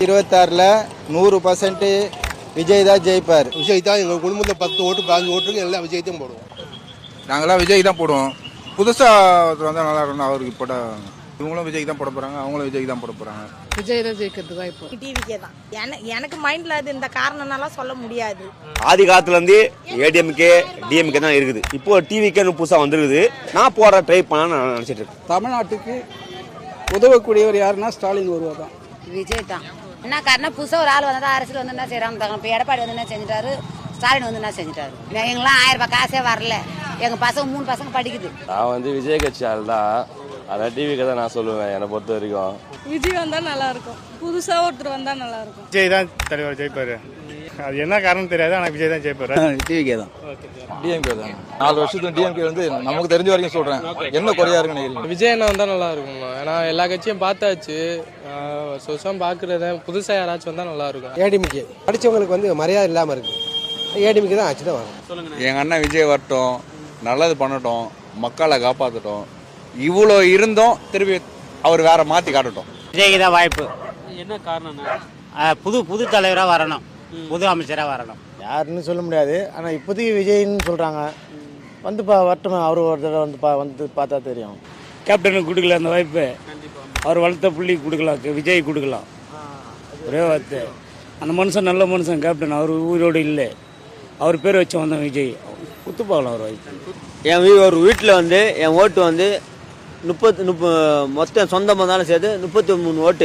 26ல் 100% விஜய் தான் ஜெயிப்பார். விஜய் தான் எங்கள் குடும்பத்தில் 10 ஓட்டு 15 ஓட்டுக்கு எல்லாம் விஜய் தான் போடுவோம். நாங்களாம் விஜய் தான் போடுவோம். புதுசாக வந்தால் நல்லா இருக்கணும். அவருக்கு போட இவங்களும் விஜய் தான் போட போகிறாங்க, அவங்களும் விஜய் தான் போட போகிறாங்க. விஜய் தான் ஜெயிக்கிறது வாய்ப்பு. டிவிக்கே தான். எனக்கு மைண்டில் அது இந்த காரணம்னாலாம் சொல்ல முடியாது. ஆதி காலத்துலேருந்து ஏடிஎம்கே டிஎம்கே தான் இருக்குது. இப்போ டிவிக்கேன்னு புதுசாக வந்துருக்குது. நான் போட ட்ரை பண்ண நான் நினச்சிட்டு இருக்கேன். தமிழ்நாட்டுக்கு உதவக்கூடியவர் யாருன்னா ஸ்டாலின் ஒருவர் தான். விஜய் தான். என்ன காரணம், புதுசாக ஒரு ஆள் வந்தால் அரசியல் வந்து என்ன செய்கிறாங்க. இப்போ எடப்பாடி வந்து என்ன செஞ்சுட்டாரு, ஸ்டாலின் வந்து என்ன செஞ்சுட்டாரு. எங்கெல்லாம் 1000 ரூபாய் காசே வரல. எங்கள் பசங்க 3 பசங்க படிக்குது. நான் வந்து விஜய் கட்சி ஆள் தான். அதான் டிவிக்கு தான் நான் சொல்லுவேன். என்னை பொறுத்த வரைக்கும் விஜய் வந்தால் நல்லா இருக்கும். புதுசாக ஒருத்தர் வந்தால் நல்லா இருக்கும். விஜய் தான் தலைவர் ஜெயிப்பாரு. அது என்ன காரணம் தெரியாது, ஆனால் விஜய் தான் ஜெயிப்பாரு. டிவிக்கே தான். டிஎம்கே தான். 4 வருஷத்துக்கு டிஎம்கே வந்து நமக்கு தெரிஞ்ச வரைக்கும் சொல்கிறேன். என்ன குறையா இருக்குன்னு நினைக்கிறீங்க? விஜய் என்ன வந்தால் நல்லா இருக்கும். ஏன்னா எல்லா கட்சியும் பார்த்தாச்சு, வருஷம் பார்க்குறத புதுசாக யாராச்சும் வந்தால் நல்லா இருக்கும். ஏடிஎம்கே படித்தவங்களுக்கு வந்து மரியாதை இல்லாமல் இருக்குது. ஏடிஎம்கே தான் ஆச்சு தான் வரும். எங்கள் அண்ணன் விஜய் வரட்டும், நல்லது பண்ணட்டும், மக்களை காப்பாற்றட்டும். இவ்வளோ இருந்தோம், திருப்பி அவர் வேற மாற்றி காட்டட்டும். விஜய்க்கு தான் வாய்ப்பு. என்ன காரணம்? புது தலைவராக வரணும், புது அமைச்சராக வரணும். யாருன்னு சொல்ல முடியாது. ஆனால் இப்போதைக்கு விஜய்ன்னு சொல்கிறாங்க. வந்து வரட்டும், அவர் ஒரு தடவை வந்து பார்த்தா தெரியும். கேப்டனுக்கு கொடுக்கல அந்த வாய்ப்பு. அவர் வளர்த்த புள்ளி கொடுக்கலாம், விஜய் கொடுக்கலாம். ஒரே வார்த்தை, அந்த மனுஷன் நல்ல மனுஷன் கேப்டன். அவர் உயிரோடு இல்லை, அவர் பேர் வச்சு வந்தோம் விஜய். குத்துப்பாகலாம் அவர் வாய்ப்பு. ஒரு வீட்டில் வந்து என் ஓட்டு வந்து 30 மொத்தம் சொந்தமாக இருந்தாலும் சேர்த்து 33 ஓட்டு.